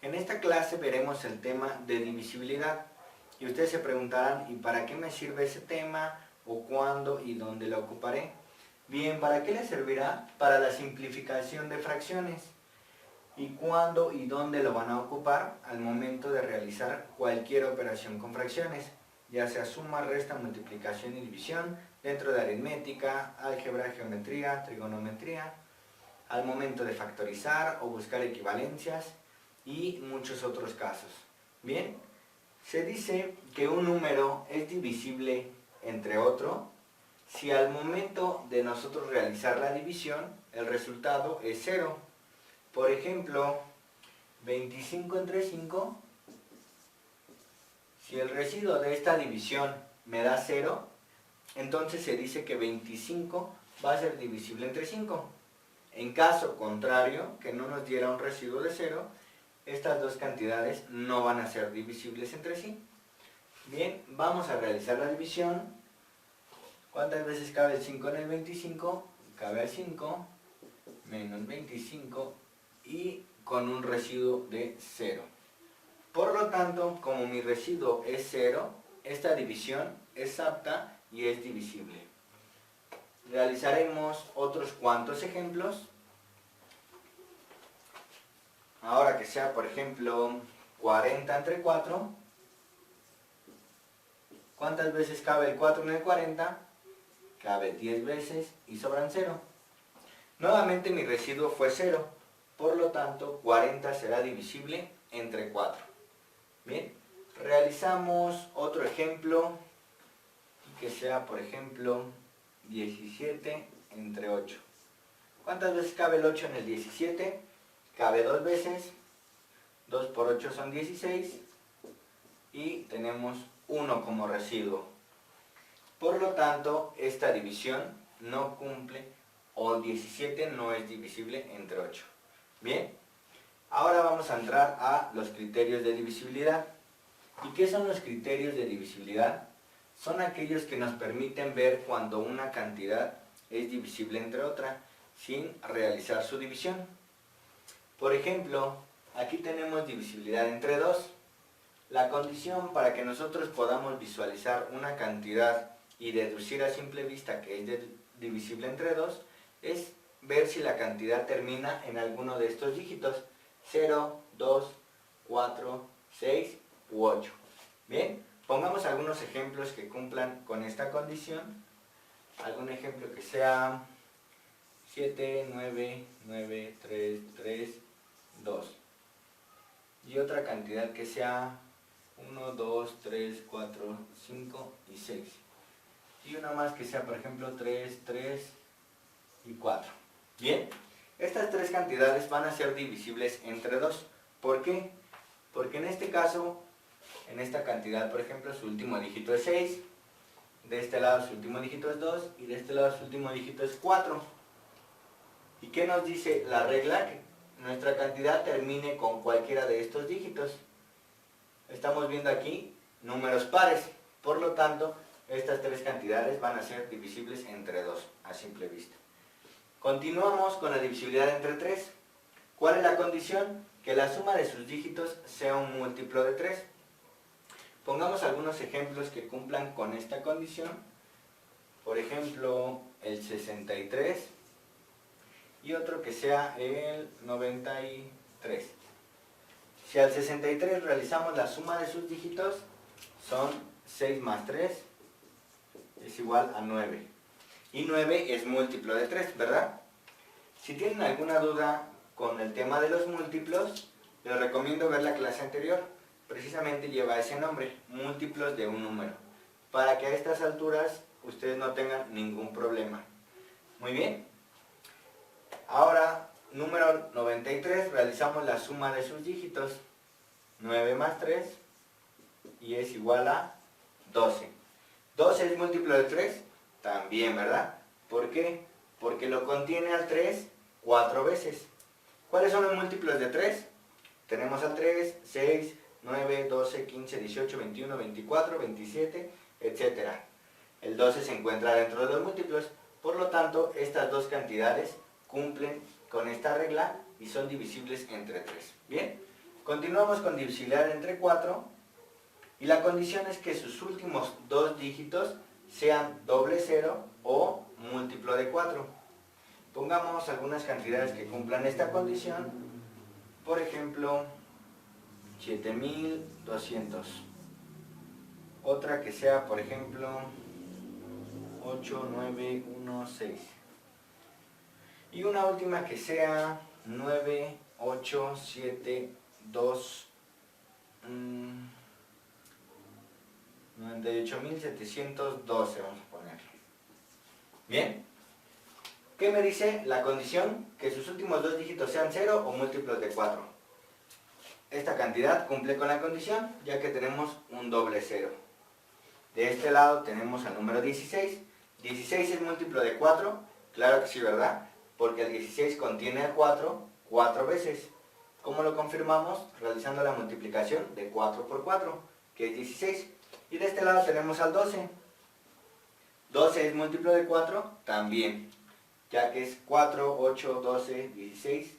En esta clase veremos el tema de divisibilidad y ustedes se preguntarán ¿y para qué me sirve ese tema? ¿O cuándo y dónde lo ocuparé? Bien, ¿para qué les servirá? Para la simplificación de fracciones. ¿Y cuándo y dónde lo van a ocupar? Al momento de realizar cualquier operación con fracciones, ya sea suma, resta, multiplicación y división, dentro de aritmética, álgebra, geometría, trigonometría, al momento de factorizar o buscar equivalencias y muchos otros casos. Bien, se dice que un número es divisible entre otro si al momento de nosotros realizar la división el resultado es 0. Por ejemplo, 25 entre 5, si el residuo de esta división me da 0, entonces se dice que 25 va a ser divisible entre 5. En caso contrario, que no nos diera un residuo de 0, estas dos cantidades no van a ser divisibles entre sí. Bien, vamos a realizar la división. ¿Cuántas veces cabe el 5 en el 25? Cabe el 5 menos 25 y con un residuo de 0. Por lo tanto, como mi residuo es 0, esta división es apta y es divisible. Realizaremos otros cuantos ejemplos. Ahora que sea, por ejemplo, 40 entre 4. ¿Cuántas veces cabe el 4 en el 40? Cabe 10 veces y sobran 0. Nuevamente mi residuo fue 0. Por lo tanto, 40 será divisible entre 4. Bien, realizamos otro ejemplo que sea, por ejemplo, 17 entre 8. ¿Cuántas veces cabe el 8 en el 17? Cabe 2 veces. 2 por 8 son 16 y tenemos 1 como residuo. Por lo tanto, esta división no cumple o 17 no es divisible entre 8. Bien, ahora vamos a entrar a los criterios de divisibilidad. ¿Y qué son los criterios de divisibilidad? Son aquellos que nos permiten ver cuando una cantidad es divisible entre otra sin realizar su división. Por ejemplo, aquí tenemos divisibilidad entre 2. La condición para que nosotros podamos visualizar una cantidad y deducir a simple vista que es divisible entre 2 es ver si la cantidad termina en alguno de estos dígitos: 0, 2, 4, 6 u 8. Bien, pongamos algunos ejemplos que cumplan con esta condición. Algún ejemplo que sea 7, 9, 9, 3, 3, 2. Y otra cantidad que sea 1, 2, 3, 4, 5 y 6. Y una más que sea, por ejemplo, 3, 3 y 4. Bien, estas tres cantidades van a ser divisibles entre 2. ¿Por qué? Porque en este caso, en esta cantidad, por ejemplo, su último dígito es 6. De este lado su último dígito es 2 y de este lado su último dígito es 4. ¿Y qué nos dice la regla? Que nuestra cantidad termine con cualquiera de estos dígitos. Estamos viendo aquí números pares, por lo tanto, estas tres cantidades van a ser divisibles entre 2, a simple vista. Continuamos con la divisibilidad entre 3. ¿Cuál es la condición? Que la suma de sus dígitos sea un múltiplo de 3. Pongamos algunos ejemplos que cumplan con esta condición. Por ejemplo, el 63 y otro que sea el 93. Si al 63 realizamos la suma de sus dígitos, son 6 más 3 es igual a 9. Y 9 es múltiplo de 3, ¿verdad? Si tienen alguna duda con el tema de los múltiplos, les recomiendo ver la clase anterior. Precisamente lleva ese nombre, múltiplos de un número, para que a estas alturas ustedes no tengan ningún problema. Muy bien. Ahora, número 93, realizamos la suma de sus dígitos. 9 más 3 y es igual a 12. ¿12 es múltiplo de 3? También, ¿verdad? ¿Por qué? Porque lo contiene al 3 4 veces. ¿Cuáles son los múltiplos de 3? Tenemos al 3, 6, 9, 12, 15, 18, 21, 24, 27, etc. El 12 se encuentra dentro de los múltiplos. Por lo tanto, estas dos cantidades cumplen con esta regla y son divisibles entre 3. Bien, Continuamos con divisibilidad entre 4 y la condición es que sus últimos dos dígitos sean doble cero o múltiplo de 4. Pongamos algunas cantidades que cumplan esta condición, por ejemplo 7200. Otra que sea, por ejemplo, 8916. Y una última que sea 9872. 98.712 vamos a poner. Bien. ¿Qué me dice la condición? Que sus últimos dos dígitos sean 0 o múltiplos de 4. Esta cantidad cumple con la condición, ya que tenemos un doble cero. De este lado tenemos al número 16. 16 es múltiplo de 4, claro que sí, ¿verdad? Porque el 16 contiene el 4 veces. ¿Cómo lo confirmamos? Realizando la multiplicación de 4 por 4, que es 16. Y de este lado tenemos al 12. 12 es múltiplo de 4, también, ya que es 4, 8, 12, 16.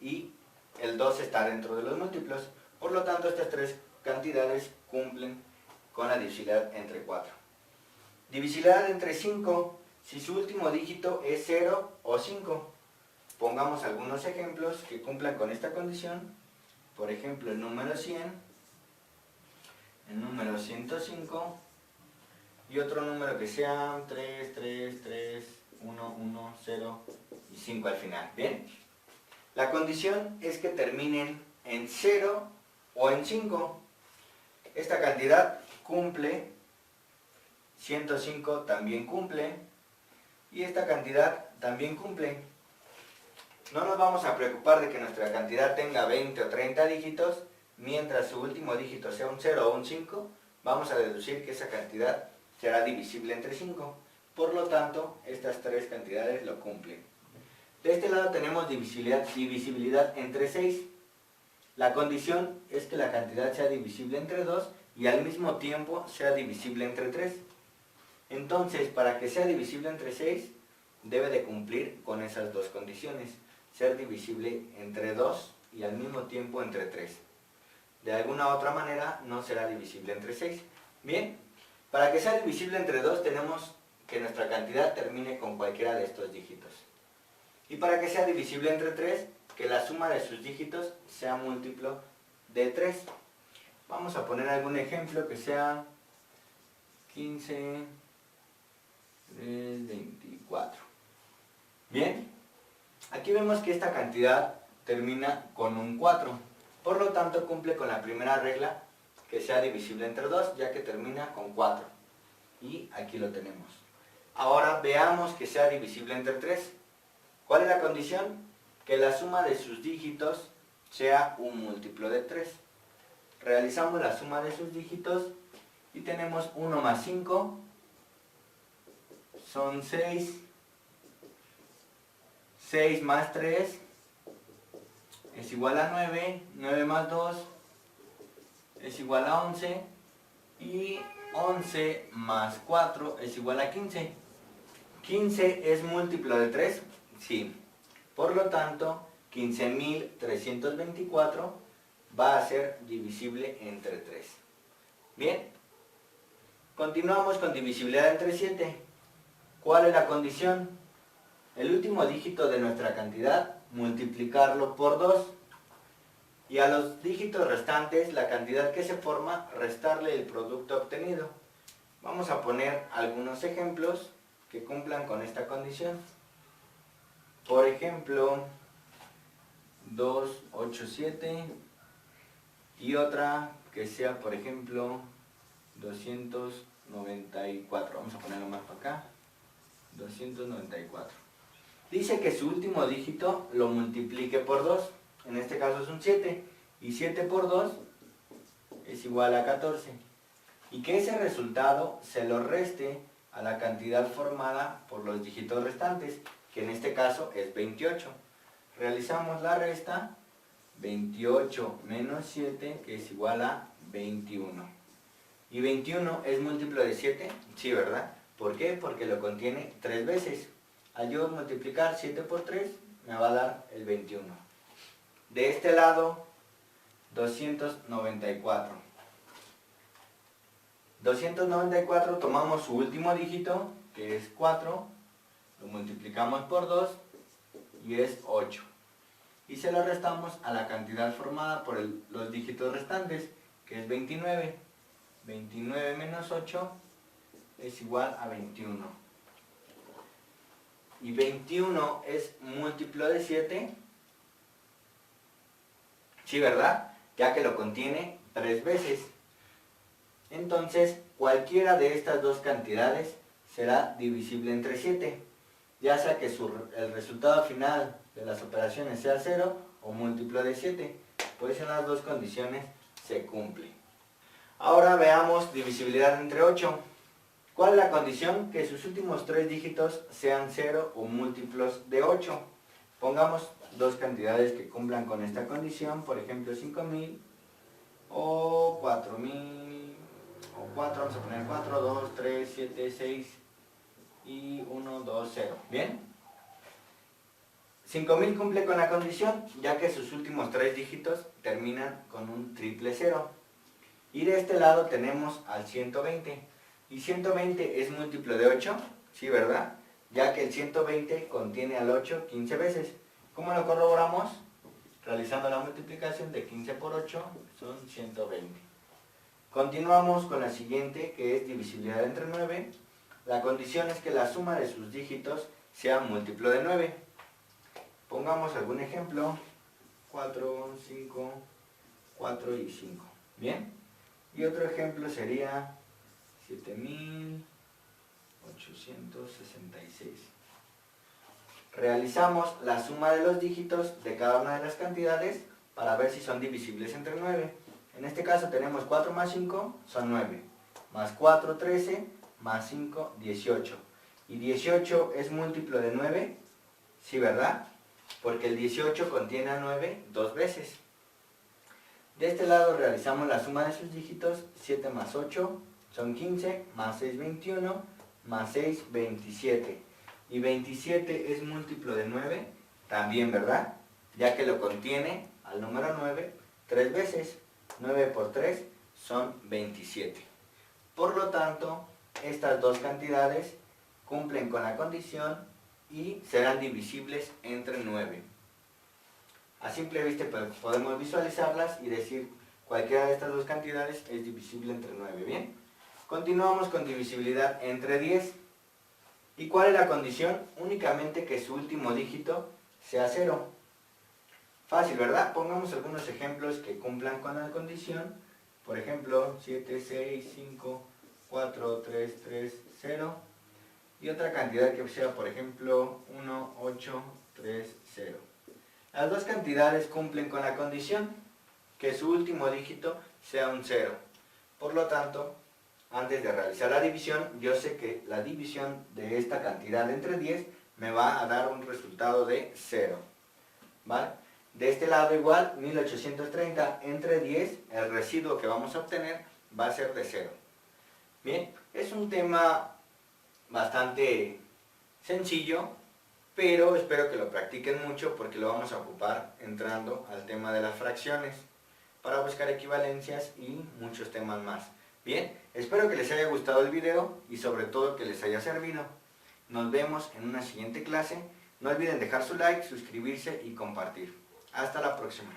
Y el 12 está dentro de los múltiplos. Por lo tanto, estas tres cantidades cumplen con la divisibilidad entre 4. Divisibilidad entre 5, si su último dígito es 0 o 5. Pongamos algunos ejemplos que cumplan con esta condición. Por ejemplo, el número 100, el número 105 y otro número que sea 3, 3, 3, 1, 1, 0 y 5 al final. ¿Bien? La condición es que terminen en 0 o en 5. Esta cantidad cumple, 105 también cumple y esta cantidad también cumple. No nos vamos a preocupar de que nuestra cantidad tenga 20 o 30 dígitos, mientras su último dígito sea un 0 o un 5, vamos a deducir que esa cantidad será divisible entre 5. Por lo tanto, estas tres cantidades lo cumplen. De este lado tenemos divisibilidad entre 6. La condición es que la cantidad sea divisible entre 2 y al mismo tiempo sea divisible entre 3. Entonces, para que sea divisible entre 6, debe de cumplir con esas dos condiciones. Ser divisible entre 2 y al mismo tiempo entre 3. De alguna otra manera no será divisible entre 6. Bien, para que sea divisible entre 2 tenemos que nuestra cantidad termine con cualquiera de estos dígitos. Y para que sea divisible entre 3, que la suma de sus dígitos sea múltiplo de 3. Vamos a poner algún ejemplo que sea 15, 3, 24. Bien, aquí vemos que esta cantidad termina con un 4. Por lo tanto, cumple con la primera regla, que sea divisible entre 2, ya que termina con 4. Y aquí lo tenemos. Ahora veamos que sea divisible entre 3. ¿Cuál es la condición? Que la suma de sus dígitos sea un múltiplo de 3. Realizamos la suma de sus dígitos y tenemos 1 más 5, son 6. 6 más 3 es igual a 9. 9 más 2 es igual a 11. Y 11 más 4 es igual a 15. 15 es múltiplo de 3, sí. Por lo tanto, 15.324 va a ser divisible entre 3. Bien. Continuamos con divisibilidad entre 7. ¿Cuál es la condición? El último dígito de nuestra cantidad, multiplicarlo por 2. Y a los dígitos restantes, la cantidad que se forma, restarle el producto obtenido. Vamos a poner algunos ejemplos que cumplan con esta condición. Por ejemplo, 287 y otra que sea, por ejemplo, 294. Vamos a ponerlo más para acá. 294. Dice que su último dígito lo multiplique por 2. En este caso es un 7. Y 7 por 2 es igual a 14. Y que ese resultado se lo reste a la cantidad formada por los dígitos restantes, que en este caso es 28. Realizamos la resta. 28 menos 7, que es igual a 21. ¿Y 21 es múltiplo de 7? Sí, ¿verdad? ¿Por qué? Porque lo contiene 3 veces. Al yo multiplicar 7 por 3, me va a dar el 21. De este lado 294. 294, tomamos su último dígito, que es 4, lo multiplicamos por 2 y es 8. Y se lo restamos a la cantidad formada por los dígitos restantes, que es 29. 29 menos 8 es igual a 21. Y 21 es múltiplo de 7. Sí, ¿verdad? Ya que lo contiene 3 veces. Entonces, cualquiera de estas dos cantidades será divisible entre 7, ya sea que el resultado final de las operaciones sea 0 o múltiplo de 7, pues en las dos condiciones se cumple. Ahora veamos divisibilidad entre 8. ¿Cuál es la condición? Que sus últimos 3 dígitos sean 0 o múltiplos de 8. Pongamos dos cantidades que cumplan con esta condición, por ejemplo 5000 o 4000 o 4, vamos a poner 4, 2, 3, 7, 6 y 1, 2, 0. ¿Bien? 5000 cumple con la condición, ya que sus últimos 3 dígitos terminan con un triple 0. Y de este lado tenemos al 120. ¿Y 120 es múltiplo de 8? Sí, ¿verdad? Ya que el 120 contiene al 8 15 veces. ¿Cómo lo corroboramos? Realizando la multiplicación de 15 por 8 son 120. Continuamos con la siguiente, que es divisibilidad entre 9. La condición es que la suma de sus dígitos sea múltiplo de 9. Pongamos algún ejemplo. 4, 5, 4 y 5. ¿Bien? Y otro ejemplo sería 7866. Realizamos la suma de los dígitos de cada una de las cantidades para ver si son divisibles entre 9. En este caso tenemos 4 más 5 son 9, más 4, 13, más 5, 18. ¿Y 18 es múltiplo de 9? Sí, ¿verdad? Porque el 18 contiene a 9 dos veces. De este lado realizamos la suma de sus dígitos, 7 más 8 son 15, más 6, 21, más 6, 27. ¿Y 27 es múltiplo de 9? También, ¿verdad? Ya que lo contiene al número 9 tres veces. 9 por 3 son 27. Por lo tanto, estas dos cantidades cumplen con la condición y serán divisibles entre 9. A simple vista podemos visualizarlas y decir cualquiera de estas dos cantidades es divisible entre 9. ¿Bien? Continuamos con divisibilidad entre 10. ¿Y cuál es la condición? Únicamente que su último dígito sea 0. Fácil, ¿verdad? Pongamos algunos ejemplos que cumplan con la condición. Por ejemplo, 7, 6, 5, 4, 3, 3, 0. Y otra cantidad que sea, por ejemplo, 1, 8, 3, 0. Las dos cantidades cumplen con la condición, que su último dígito sea un 0. Por lo tanto, antes de realizar la división, yo sé que la división de esta cantidad entre 10 me va a dar un resultado de 0. ¿Vale? De este lado igual, 1830 entre 10, el residuo que vamos a obtener va a ser de 0. Bien, es un tema bastante sencillo, pero espero que lo practiquen mucho porque lo vamos a ocupar entrando al tema de las fracciones para buscar equivalencias y muchos temas más. Bien, espero que les haya gustado el video y sobre todo que les haya servido. Nos vemos en una siguiente clase. No olviden dejar su like, suscribirse y compartir. Hasta la próxima.